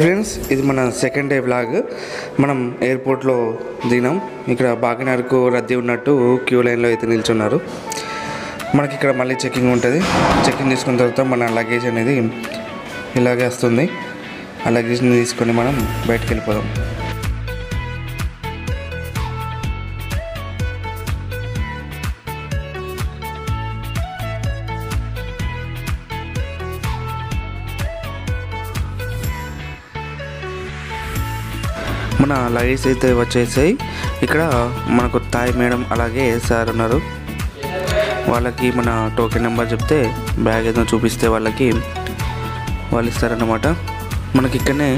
Friends, ఇది మన second day vlog. మనం ఎయిర్పోర్ట్లో దిగినాం. ఇక్కడ బాగినార్కు రద్దీ ఉన్నట్టు క్యూ లైన్లో అయితే నిల్చున్నారు. మనకి ఇక్కడ మళ్ళీ చెకింగ్ ఉంటుంది. చెకింగ్ చేసుకున్న తర్వాత మన లగేజ్ అనేది ఇలాగే వస్తుంది. ఆ లగేజ్ని తీసుకొని మనం బయటకు వెళ్ళిపోదాం. మన లగేజ్ అయితే వచ్చేసాయి. ఇక్కడ మనకు తాయ్ మేడం అలాగే సార్ ఉన్నారు. వాళ్ళకి మన టోకెన్ నెంబర్ చెప్తే బ్యాగ్ ఏదో చూపిస్తే వాళ్ళు ఇస్తారన్నమాట. మనకి ఇక్కడనే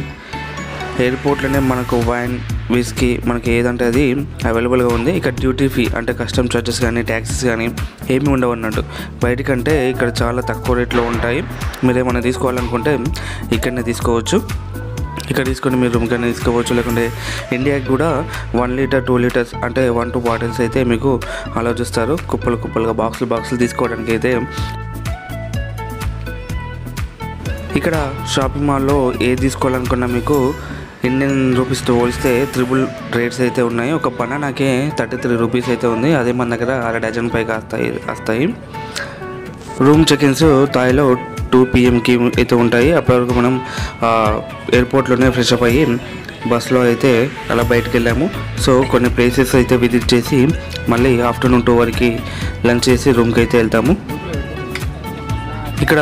ఎయిర్పోర్ట్లోనే మనకు వైన్, విస్కీ మనకి ఏదంటే అది అవైలబుల్గా ఉంది. ఇక్కడ డ్యూటీ ఫీ అంటే కస్టమ్ ఛార్జెస్ కానీ ట్యాక్సెస్ కానీ ఏమీ ఉండవు అన్నట్టు. బయటికంటే ఇక్కడ చాలా తక్కువ రేట్లో ఉంటాయి. మీరు ఏమైనా తీసుకోవాలనుకుంటే ఇక్కడనే తీసుకోవచ్చు. ఇక్కడ తీసుకొని మీరు రూమ్ కన్నా తీసుకోవచ్చు. లేకుంటే ఇండియాకి కూడా 1 లీటర్ 2 లీటర్స్ అంటే 1-2 బాటిల్స్ అయితే మీకు ఆలోచిస్తారు. కుప్పలుగా బాక్సులు తీసుకోవడానికి అయితే. ఇక్కడ షాపింగ్ మాల్లో ఏది తీసుకోవాలనుకున్నా మీకు ఇండియన్ రూపీస్తో పోలిస్తే ట్రిపుల్ రేట్స్ అయితే ఉన్నాయి. ఒక బనానాకే 33 రూపీస్ అయితే ఉంది. అదే మన దగ్గర 1/2 డజన్ పైగా వస్తాయి. రూమ్ చెకిన్స్ తాయిలో 2 PM అయితే ఉంటాయి. అప్పటి వరకు మనం ఎయిర్పోర్ట్లోనే ఫ్రెష్ అప్ అయ్యి బస్లో అయితే అలా బయటకు వెళ్ళాము. సో కొన్ని ప్లేసెస్ అయితే విజిట్ చేసి మళ్ళీ ఆఫ్టర్నూన్ 2 వరకు లంచ్ చేసి రూమ్కి అయితే వెళ్తాము. ఇక్కడ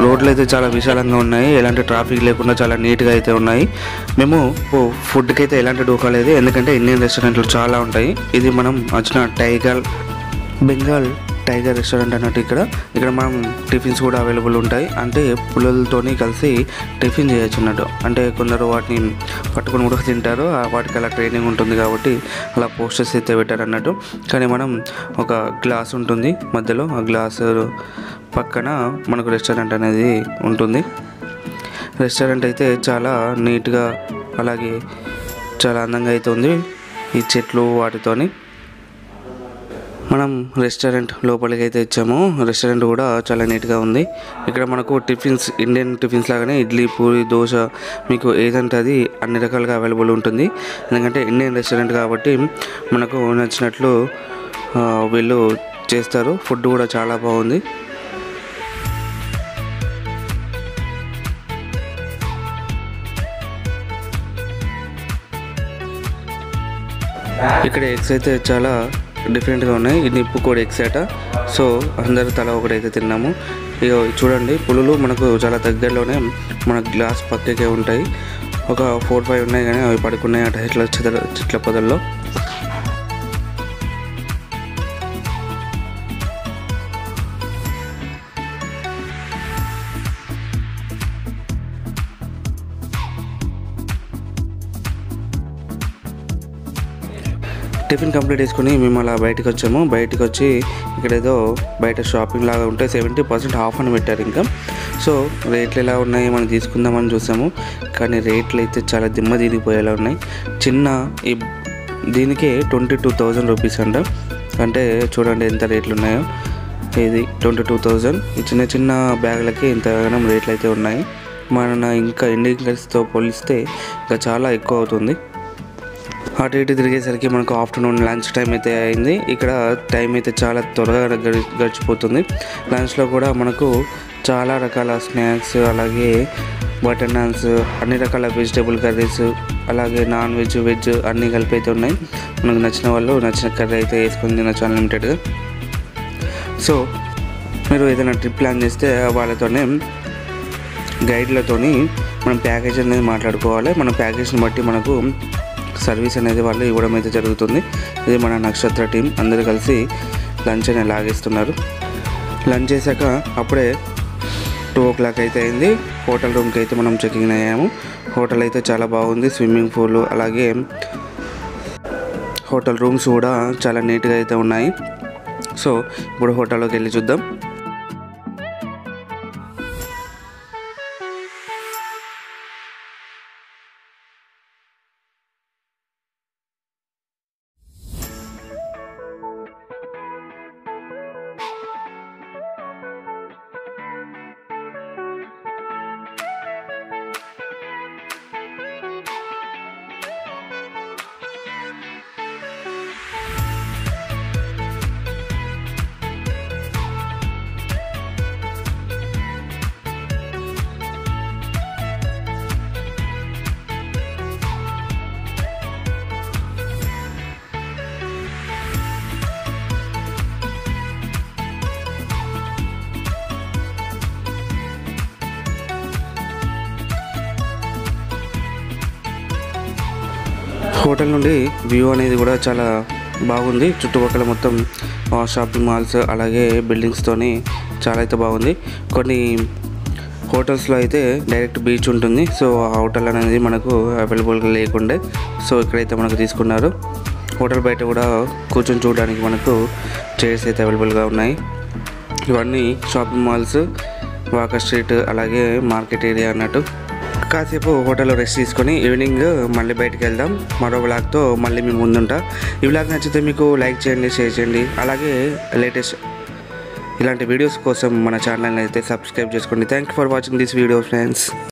రోడ్లు అయితే చాలా విశాలంగా ఉన్నాయి. ఎలాంటి ట్రాఫిక్ లేకుండా చాలా నీట్గా అయితే ఉన్నాయి. మేము ఫుడ్కి అయితే ఎలాంటి డోకా లేదు, ఎందుకంటే ఇండియన్ రెస్టారెంట్లు చాలా ఉంటాయి. ఇది మనం వచ్చిన బెంగాల్ టైగర్ రెస్టారెంట్ అన్నట్టు. ఇక్కడ మనం టిఫిన్స్ కూడా అవైలబుల్ ఉంటాయి. అంటే పుల్లలతోని కలిసి టిఫిన్ చేయొచ్చు అన్నట్టు. అంటే కొందరు వాటిని పట్టుకొని కూడా తింటారు. వాటికి అలా ట్రైనింగ్ ఉంటుంది కాబట్టి అలా పోస్టర్స్ అయితే పెట్టారు అన్నట్టు. కానీ మనం ఒక గ్లాస్ ఉంటుంది మధ్యలో, ఆ గ్లాసు పక్కన మనకు రెస్టారెంట్ అనేది ఉంటుంది. రెస్టారెంట్ అయితే చాలా నీట్గా అలాగే చాలా అందంగా అయితే ఉంది. ఈ చెట్లు వాటితోని మనం రెస్టారెంట్ లోపలికి అయితే ఇచ్చాము. రెస్టారెంట్ కూడా చాలా నీట్గా ఉంది. ఇక్కడ మనకు టిఫిన్స్, ఇండియన్ టిఫిన్స్ లాగానే ఇడ్లీ, పూరి, దోశ మీకు ఏదంటే అది అన్ని రకాలుగా అవైలబుల్ ఉంటుంది. ఎందుకంటే ఇండియన్ రెస్టారెంట్ కాబట్టి మనకు నచ్చినట్లు వీళ్ళు చేస్తారు. ఫుడ్ కూడా చాలా బాగుంది. ఇక్కడ ఎగ్స్ అయితే చాలా డిఫరెంట్గా ఉన్నాయి. ఇది నిప్పుకోడి ఎగ్స్ అట. సో అందరూ తల ఒకటైతే తిన్నాము. ఇక చూడండి, పులులు మనకు చాలా దగ్గరలోనే మన గ్లాస్ పక్కకే ఉంటాయి. ఒక 4-5 ఉన్నాయి, కానీ అవి పడుకున్నాయి అట ఇట్లా చెట్ల పొదల్లో. టిఫిన్ కంప్లీట్ చేసుకుని మేము అలా బయటకు వచ్చాము. బయటకు వచ్చి ఇక్కడ ఏదో బయట షాపింగ్ లాగా ఉంటే 70% ఆఫ్ అని పెట్టారు. ఇంకా సో రేట్లు ఎలా ఉన్నాయి మనం తీసుకుందామని చూసాము. కానీ రేట్లు అయితే చాలా దిమ్మ తిరిగిపోయేలా ఉన్నాయి. దీనికే 22,000 రూపీస్ అంట. అంటే చూడండి ఎంత రేట్లు ఉన్నాయో. ఇది 22,000. ఈ చిన్న బ్యాగులకి ఇంతగానో రేట్లు అయితే ఉన్నాయి. ఇంకా ఇండియన్ కరెన్సీతో పోలిస్తే ఇంకా చాలా ఎక్కువ అవుతుంది. అటు ఇటు తిరిగేసరికి మనకు ఆఫ్టర్నూన్ లంచ్ టైం అయితే అయింది. ఇక్కడ టైం అయితే చాలా త్వరగా గడిచిపోతుంది. లంచ్లో కూడా మనకు చాలా రకాల స్నాక్స్, అలాగే బటర్ నాన్స్, అన్ని రకాల వెజిటేబుల్ కర్రీస్, అలాగే నాన్ వెజ్, వెజ్ అన్నీ కలిపి అయితే ఉన్నాయి. మనకు నచ్చిన వాళ్ళు నచ్చిన కర్రీ అయితే వేసుకొని తినచ్చు అన్లిమిటెడ్గా. సో మీరు ఏదైనా ట్రిప్ ప్లాన్ చేస్తే వాళ్ళతోనే గైడ్లతోని మనం ప్యాకేజ్ అనేది మాట్లాడుకోవాలి. మన ప్యాకేజ్ని బట్టి మనకు సర్వీస్ అనేది వాళ్ళు ఇవ్వడం అయితే జరుగుతుంది. ఇది మన నక్షత్ర టీం అందరూ కలిసి లంచ్ అనేది లాగేస్తున్నారు. లంచ్ చేశాక అప్పుడే 2 o'clock అయితే అయింది. హోటల్ రూమ్కి అయితే మనం చెకింగ్ అయ్యాము. హోటల్ అయితే చాలా బాగుంది. స్విమ్మింగ్ పూల్ అలాగే హోటల్ రూమ్స్ కూడా చాలా నీట్గా అయితే ఉన్నాయి. సో ఇప్పుడు హోటల్లోకి వెళ్ళి చూద్దాం. హోటల్ నుండి వ్యూ అనేది కూడా చాలా బాగుంది. చుట్టుపక్కల మొత్తం షాపింగ్ మాల్స్ అలాగే బిల్డింగ్స్తోని చాలా అయితే బాగుంది. కొన్ని హోటల్స్లో అయితే డైరెక్ట్ బీచ్ ఉంటుంది. సో ఆ హోటల్ అనేది మనకు అవైలబుల్గా లేకుండే, సో ఇక్కడైతే మనకు తీసుకున్నారు. హోటల్ బయట కూడా కూర్చొని చూడడానికి మనకు చైర్స్ అయితే అవైలబుల్గా ఉన్నాయి. ఇవన్నీ షాపింగ్ మాల్స్, వాకర్ స్ట్రీట్ అలాగే మార్కెట్ ఏరియా అన్నట్టు. కాసేపు హోటల్లో రెస్ట్ తీసుకొని ఈవినింగ్ మళ్ళీ బయటికి వెళ్దాం. మరో వ్లాగ్తో మళ్ళీ మీ ముందుంటా. ఈ వ్లాగ్ నచ్చితే మీకు లైక్ చేయండి, షేర్ చేయండి. అలాగే లేటెస్ట్ ఇలాంటి వీడియోస్ కోసం మన ఛానల్ని అయితే సబ్స్క్రైబ్ చేసుకోండి. Thank you for watching this video friends.